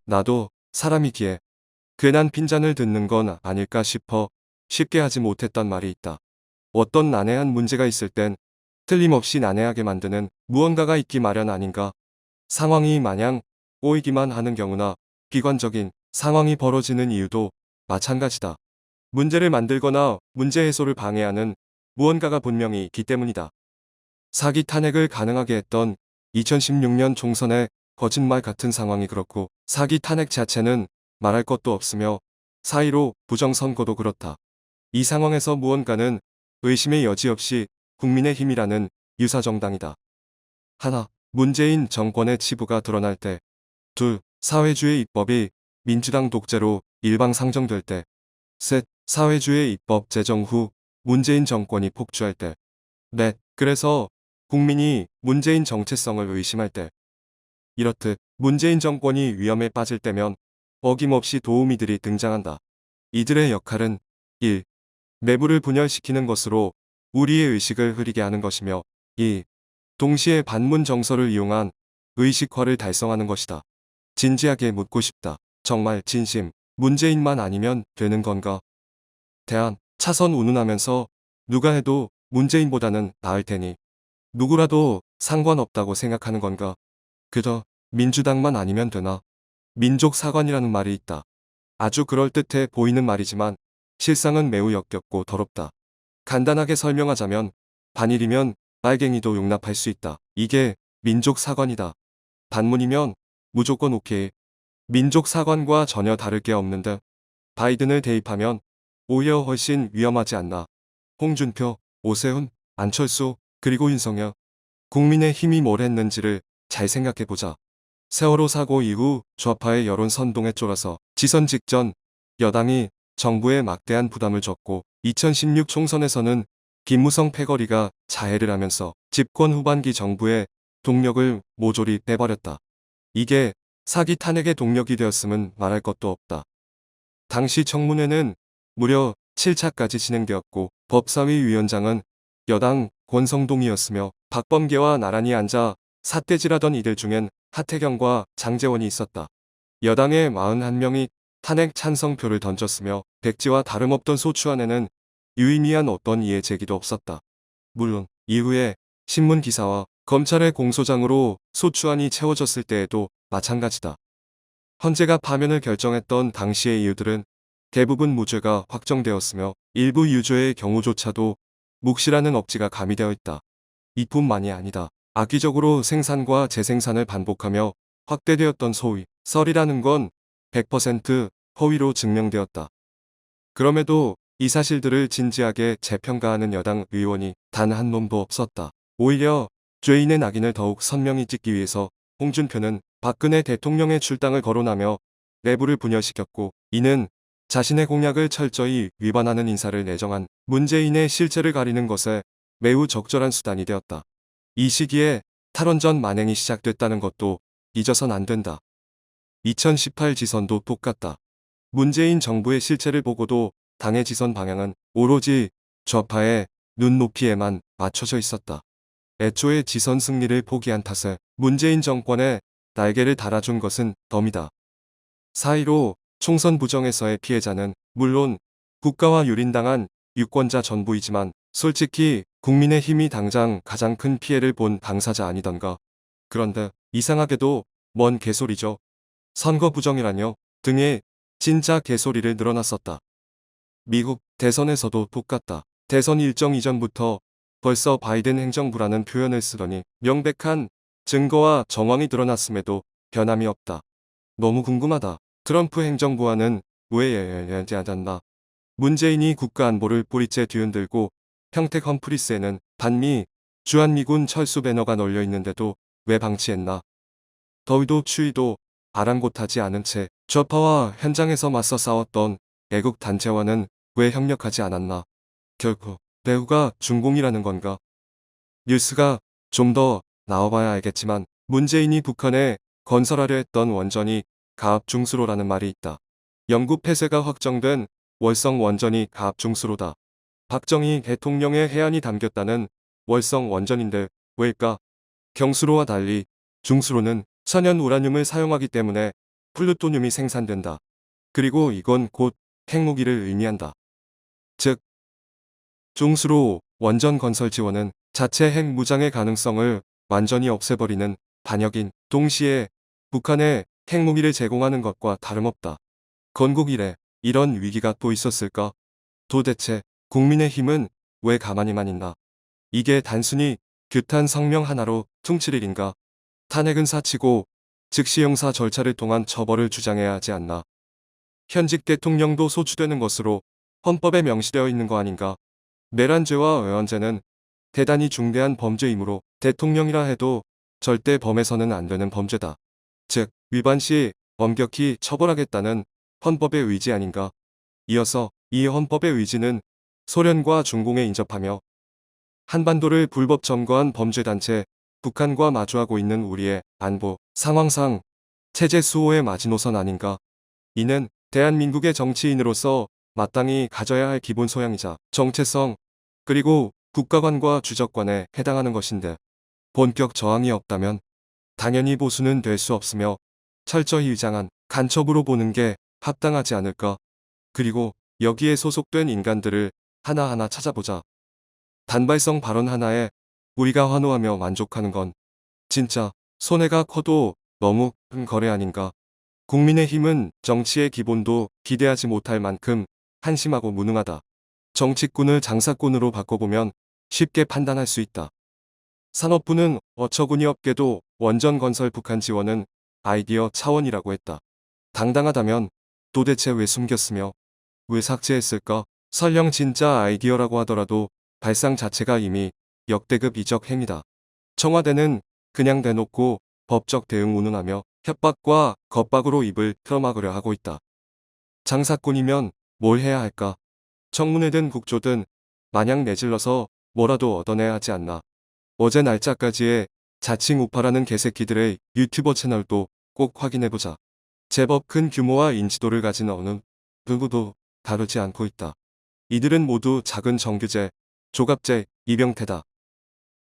나도 사람이기에 괜한 빈잔을 듣는 건 아닐까 싶어 쉽게 하지 못했단 말이 있다. 어떤 난해한 문제가 있을 땐 틀림없이 난해하게 만드는 무언가가 있기 마련 아닌가. 상황이 마냥 꼬이기만 하는 경우나 비관적인 상황이 벌어지는 이유도 마찬가지다. 문제를 만들거나 문제 해소를 방해하는 무언가가 분명히 있기 때문이다. 사기 탄핵을 가능하게 했던 2016년 총선의 거짓말 같은 상황이 그렇고, 사기 탄핵 자체는 말할 것도 없으며 4.15 부정선거도 그렇다. 이 상황에서 무언가는 의심의 여지 없이 국민의힘이라는 유사정당이다. 하나, 문재인 정권의 치부가 드러날 때. 둘, 사회주의 입법이 민주당 독재로 일방상정될 때. 셋, 사회주의 입법 제정 후 문재인 정권이 폭주할 때. 넷, 그래서 국민이 문재인 정체성을 의심할 때. 이렇듯 문재인 정권이 위험에 빠질 때면 어김없이 도우미들이 등장한다. 이들의 역할은 1. 내부를 분열시키는 것으로 우리의 의식을 흐리게 하는 것이며, 2. 동시에 반문 정서를 이용한 의식화를 달성하는 것이다. 진지하게 묻고 싶다. 정말 진심 문재인만 아니면 되는 건가? 대안, 차선 운운하면서 누가 해도 문재인보다는 나을 테니 누구라도 상관없다고 생각하는 건가? 그저 민주당만 아니면 되나? 민족사관이라는 말이 있다. 아주 그럴듯해 보이는 말이지만 실상은 매우 역겹고 더럽다. 간단하게 설명하자면 반일이면 빨갱이도 용납할 수 있다. 이게 민족사관이다. 반문이면 무조건 오케이. 민족사관과 전혀 다를 게 없는데 바이든을 대입하면 오히려 훨씬 위험하지 않나. 홍준표, 오세훈, 안철수, 그리고 윤석열. 국민의힘이 뭘 했는지를 잘 생각해보자. 세월호 사고 이후 좌파의 여론 선동에 쫄아서 지선 직전 여당이 정부에 막대한 부담을 줬고, 2016 총선에서는 김무성 패거리가 자해를 하면서 집권 후반기 정부의 동력을 모조리 빼버렸다. 이게 사기 탄핵의 동력이 되었음은 말할 것도 없다. 당시 청문회는 무려 7차까지 진행되었고, 법사위 위원장은 여당 권성동이었으며, 박범계와 나란히 앉아 삿대질하던 이들 중엔 하태경과 장제원이 있었다. 여당의 41명이 탄핵 찬성표를 던졌으며, 백지와 다름없던 소추 안에는 유의미한 어떤 이해 제기도 없었다. 물론 이후에 신문 기사와 검찰의 공소장으로 소추안이 채워졌을 때에도 마찬가지다. 헌재가 파면을 결정했던 당시의 이유들은 대부분 무죄가 확정되었으며, 일부 유죄의 경우조차도 묵시라는 억지가 가미되어 있다. 이뿐만이 아니다. 악의적으로 생산과 재생산을 반복하며 확대되었던 소위 썰이라는 건 100% 허위로 증명되었다. 그럼에도 이 사실들을 진지하게 재평가하는 여당 의원이 단 한 놈도 없었다. 오히려 죄인의 낙인을 더욱 선명히 찍기 위해서 홍준표는 박근혜 대통령의 출당을 거론하며 내부를 분열시켰고, 이는 자신의 공약을 철저히 위반하는 인사를 내정한 문재인의 실체를 가리는 것에 매우 적절한 수단이 되었다. 이 시기에 탈원전 만행이 시작됐다는 것도 잊어선 안 된다. 2018 지선도 똑같다. 문재인 정부의 실체를 보고도 당의 지선 방향은 오로지 좌파의 눈높이에만 맞춰져 있었다. 애초에 지선 승리를 포기한 탓에 문재인 정권에 날개를 달아준 것은 덤이다. 4.15 총선 부정에서의 피해자는 물론 국가와 유린당한 유권자 전부이지만, 솔직히 국민의힘이 당장 가장 큰 피해를 본 당사자 아니던가. 그런데 이상하게도 뭔 개소리죠. 선거 부정이라뇨 등의 진짜 개소리를 늘어놨었다. 미국 대선에서도 똑같다. 대선 일정 이전부터 벌써 바이든 행정부라는 표현을 쓰더니 명백한 증거와 정황이 드러났음에도 변함이 없다. 너무 궁금하다. 트럼프 행정부와는 왜 얘기하지 않나. 문재인이 국가안보를 뿌리째 뒤흔들고 평택 험프리스에는 반미 주한미군 철수 배너가 널려 있는데도 왜 방치했나. 더위도 추위도 아랑곳하지 않은 채 좌파와 현장에서 맞서 싸웠던 애국 단체와는 왜 협력하지 않았나. 결국 배후가 중공이라는 건가. 뉴스가 좀 더 나와봐야 알겠지만 문재인이 북한에 건설하려 했던 원전이 가압중수로라는 말이 있다. 영구 폐쇄가 확정된 월성 원전이 가압중수로다. 박정희 대통령의 해안이 담겼다는 월성 원전인데 왜일까? 경수로와 달리 중수로는 천연 우라늄을 사용하기 때문에 플루토늄이 생산된다. 그리고 이건 곧 핵무기를 의미한다. 즉, 중수로 원전 건설 지원은 자체 핵 무장의 가능성을 완전히 없애버리는 반역인, 동시에 북한에 핵무기를 제공하는 것과 다름없다. 건국 이래 이런 위기가 또 있었을까? 도대체 국민의힘은 왜 가만히만 있나? 이게 단순히 규탄 성명 하나로 퉁칠 일인가? 탄핵은 사치고 즉시 형사 절차를 통한 처벌을 주장해야 하지 않나? 현직 대통령도 소추되는 것으로 헌법에 명시되어 있는 거 아닌가? 내란죄와 외환죄는 대단히 중대한 범죄이므로 대통령이라 해도 절대 범해서는 안 되는 범죄다. 즉, 위반 시 엄격히 처벌하겠다는 헌법의 의지 아닌가? 이어서 이 헌법의 의지는 소련과 중공에 인접하며 한반도를 불법 점거한 범죄단체 북한과 마주하고 있는 우리의 안보 상황상 체제 수호의 마지노선 아닌가? 이는 대한민국의 정치인으로서 마땅히 가져야 할 기본 소양이자 정체성 그리고 국가관과 주적관에 해당하는 것인데 본격 저항이 없다면 당연히 보수는 될 수 없으며 철저히 위장한 간첩으로 보는 게 합당하지 않을까? 그리고 여기에 소속된 인간들을 하나하나 찾아보자. 단발성 발언 하나에 우리가 환호하며 만족하는 건 진짜 손해가 커도 너무 큰 거래 아닌가? 국민의힘은 정치의 기본도 기대하지 못할 만큼 한심하고 무능하다. 정치꾼을 장사꾼으로 바꿔보면 쉽게 판단할 수 있다. 산업부는 어처구니없게도 원전 건설 북한 지원은 아이디어 차원이라고 했다. 당당하다면 도대체 왜 숨겼으며 왜 삭제했을까? 설령 진짜 아이디어라고 하더라도 발상 자체가 이미 역대급 이적 행위다. 청와대는 그냥 대놓고 법적 대응 운운하며 협박과 겁박으로 입을 틀어막으려 하고 있다. 장사꾼이면 뭘 해야 할까? 청문회든 국조든 마냥 내질러서 뭐라도 얻어내야 하지 않나. 어제 날짜까지의 자칭 우파라는 개새끼들의 유튜버 채널도 꼭 확인해보자. 제법 큰 규모와 인지도를 가진 어느 누구도 다루지 않고 있다. 이들은 모두 작은 정규제, 조갑제, 이병태다.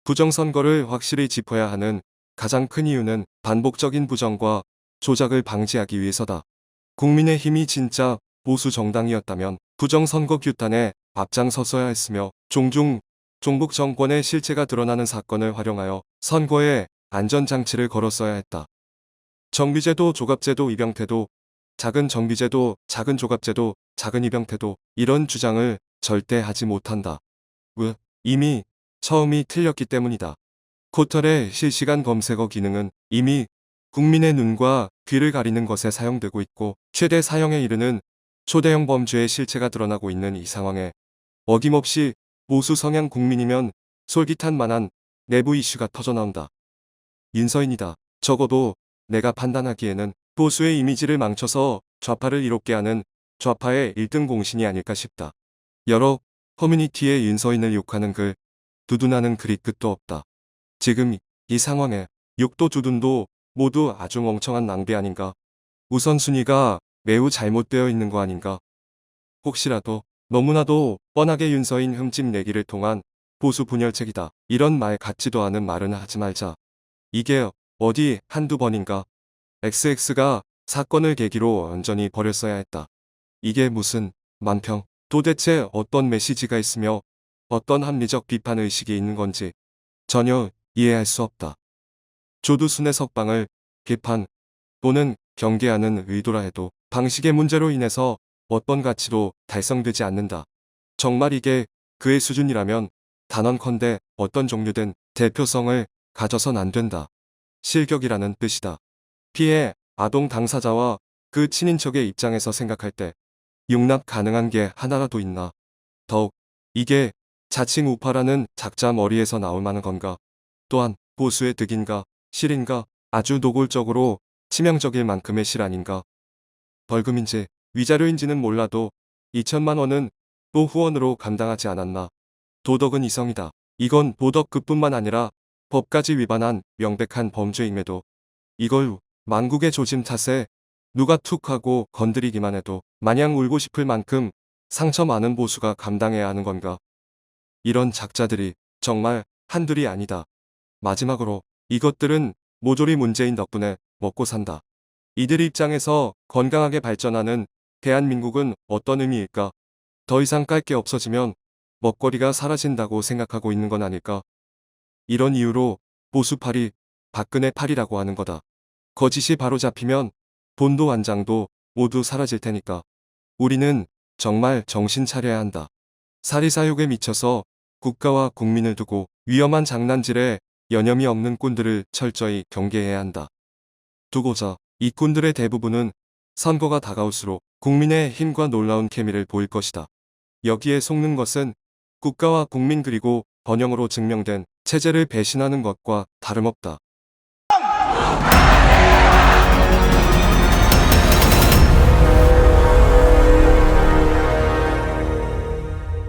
부정선거를 확실히 짚어야 하는 가장 큰 이유는 반복적인 부정과 조작을 방지하기 위해서다. 국민의힘이 진짜 보수 정당이었다면 부정선거 규탄에 앞장섰어야 했으며 종종 종북 정권의 실체가 드러나는 사건을 활용하여 선거에 안전장치를 걸었어야 했다. 정규제도 조갑제도 이병태도 작은 정규제도 작은 조갑제도 작은 이병태도 이런 주장을 절대 하지 못한다. 왜? 이미 처음이 틀렸기 때문이다. 포털의 실시간 검색어 기능은 이미 국민의 눈과 귀를 가리는 것에 사용되고 있고 최대 사형에 이르는 초대형 범죄의 실체가 드러나고 있는 이 상황에 어김없이 보수 성향 국민이면 솔깃한 만한 내부 이슈가 터져나온다. 윤서인이다. 적어도 내가 판단하기에는 보수의 이미지를 망쳐서 좌파를 이롭게 하는 좌파의 1등 공신이 아닐까 싶다. 여러 커뮤니티에 윤서인을 욕하는 글, 두둔하는 글이 끝도 없다. 지금 이 상황에 욕도 두둔도 모두 아주 멍청한 낭비 아닌가? 우선순위가 매우 잘못되어 있는 거 아닌가? 혹시라도 너무나도 뻔하게 윤서인 흠집 내기를 통한 보수 분열책이다. 이런 말 같지도 않은 말은 하지 말자. 이게 어디 한두 번인가? XX가 사건을 계기로 완전히 버렸어야 했다. 이게 무슨 만평? 도대체 어떤 메시지가 있으며 어떤 합리적 비판 의식이 있는 건지 전혀 이해할 수 없다. 조두순의 석방을 비판 또는 경계하는 의도라 해도 방식의 문제로 인해서 어떤 가치도 달성되지 않는다. 정말 이게 그의 수준이라면 단언컨대 어떤 종류든 대표성을 가져선 안 된다. 실격이라는 뜻이다. 피해 아동 당사자와 그 친인척의 입장에서 생각할 때 용납 가능한 게 하나라도 있나. 더욱 이게 자칭 우파라는 작자 머리에서 나올 만한 건가. 또한 보수의 득인가 실인가 아주 노골적으로 치명적일 만큼의 실 아닌가. 벌금인지 위자료인지는 몰라도 2천만 원은 또 후원으로 감당하지 않았나. 도덕은 이성이다. 이건 도덕급뿐만 아니라 법까지 위반한 명백한 범죄임에도 이걸 만국의 조짐 탓에 누가 툭 하고 건드리기만 해도 마냥 울고 싶을 만큼 상처 많은 보수가 감당해야 하는 건가. 이런 작자들이 정말 한둘이 아니다. 마지막으로 이것들은 모조리 문재인 덕분에 먹고 산다. 이들 입장에서 건강하게 발전하는 대한민국은 어떤 의미일까? 더 이상 깔 게 없어지면 먹거리가 사라진다고 생각하고 있는 건 아닐까? 이런 이유로 보수팔이 박근혜 팔이라고 하는 거다. 거짓이 바로 잡히면 돈도 완장도 모두 사라질 테니까. 우리는 정말 정신 차려야 한다. 사리사욕에 미쳐서 국가와 국민을 두고 위험한 장난질에 여념이 없는 꾼들을 철저히 경계해야 한다. 두고자 이 꾼들의 대부분은 선거가 다가올수록 국민의 힘과 놀라운 케미를 보일 것이다. 여기에 속는 것은 국가와 국민 그리고 번영으로 증명된 체제를 배신하는 것과 다름없다.